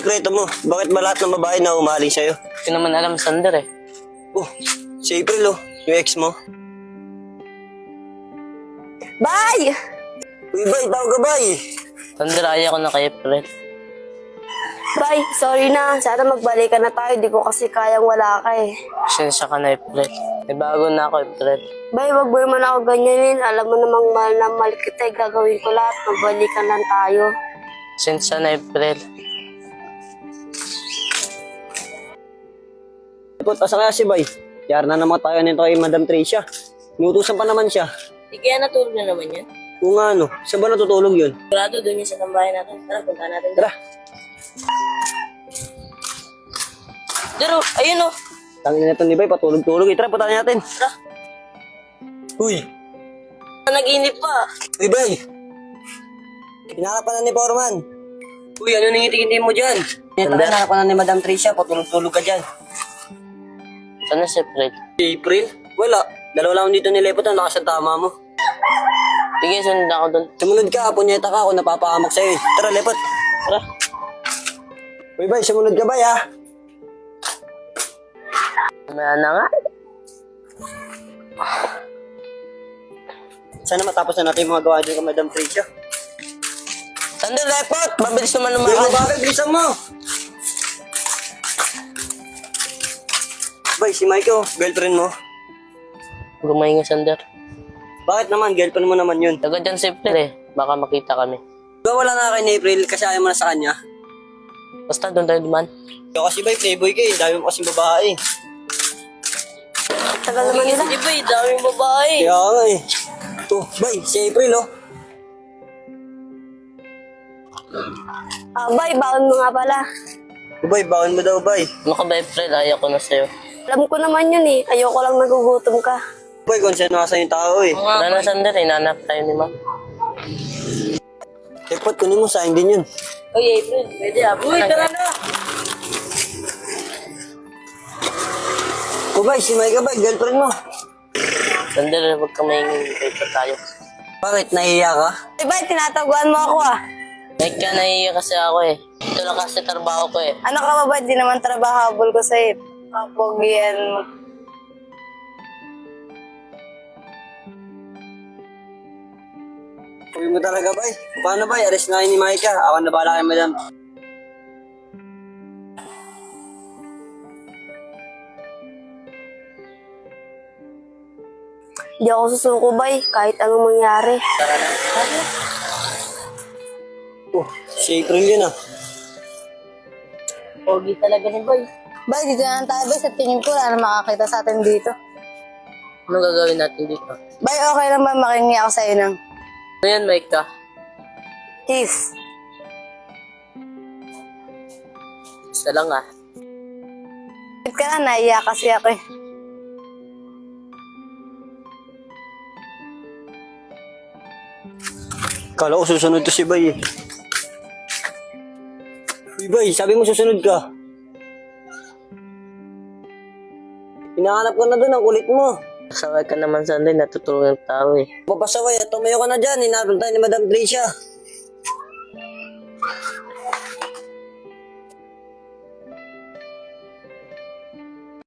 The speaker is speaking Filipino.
sikreto mo? Bakit ba lahat ng babae na umaling sa'yo? Hindi ko naman alam, Sander eh. Oh, si April yung ex mo. Bay! Uy, bay, tawag ka, bay. Sander, ayaw ko na kay April. Bay, sorry na. Sana magbalikan na tayo. Di ko kasi kayang wala ka eh. Pasensya ka na, April. May bago na ako, April. Bay, wag mo naman ako ganyanin. Alam mo namang mahal na mahal kita. Gagawin ko lahat. Magbalikan lang tayo. Pasensya na, April. Ipot, asa kaya si bay? Yara na naman tayo nito kay Madam Tricia. Inutusan pa naman siya. Di kaya natulog na naman yan? Kung ano, saan ba natutulog yun? Sigurado doon yung sa tambayan natin. Tara, punta natin. Tara. Pero, ayun o. Tangin na ito ni bay, patulog-tulog. Tara, punta natin. Tara. Uy, Nag-inip pa. uy, bay. Pinakapan na ni Foreman. Uy, ano nangiti-ngiti mo dyan? Pinakapan na ni Madam Tricia, patulog-tulog ka dyan. Sana si April. April? Wala. Dalawa lang dito nilepot na lakas ang tama mo. Sige, sunod ako doon. Sumunod ka, punyeta ka ako napapahamak sa'yo eh. Tara, lepot. Tara. Uy, bay, sumunod ka bay ha. Mamaya na nga. Sana matapos na natin yung mga gawa dyan kay Madam Tricia. Sander, lepot! Mabilis naman Uy, lumakad. bakit? Bilisan mo! Bay, si Mike girlfriend mo. Gumayin nga, Sander. Bakit naman? Girlfriend mo naman yun. Taga dyan si April eh. Baka makita kami. Ba wala na kay ni April kasi ayaw mo na sa kanya. Basta doon tayo duman. Ikaw kasi bay, playboy ka eh. Dami mo kasing babae. Tagal naman nila. Di ba eh, daming babae. Kaya nga eh. Oh, bay, si April Bay, baon mo nga pala. Bay, baon mo daw bay. Ano ka ba, April? Ayaw ko na sa'yo. Alam ko naman yun eh. Ayoko lang nagugutom ka. Bay, konseno ka sa yung tao eh. Wala na, Sander. Hinanap tayo ni Ma. Lepot, kunin mo sayang din yun. Uy, April. Pwede ah. Uy, tara na. Oh bay, si Mike bay, girlfriend mo. Sander, huwag ka maingin. Pwede tayo. Bakit? Nahihiya ka? Eh, bay, tinataguan mo ako ah. Like ka, nahihiya kasi ako eh. Ito lang kasi trabaho ko eh. Ano ka ba ba? Di naman trabahabol ko sa'yo. Kapogyan mo. Uwi mo talaga bay. Paano bay? Alis na kayo ni Mike. Ako na bahala kay Madam. Di ako susuko, bay. Kahit anong mangyari. Oh, si April yun ah. Pogi talaga ni Boy. Bay, dito na lang tayo, bay. Sa tingin ko, wala na makakita sa atin dito. Ano gagawin natin dito? Bay, okay lang ba makingi ako sa'yo ng Ano yan, Mike ka? kiss? Isa lang ah. Bakit ka na? Naiya kasi ako eh. Kala ko susunod to si Bay eh. Uy Bay, sabi mo susunod ka. Hinahanap ko na doon ang kulit mo. Kasaway ka naman, Sander. Natutulog ng tao eh. Papasaway at tumayo ka na dyan. Hinarap tayo ni Madam Tricia.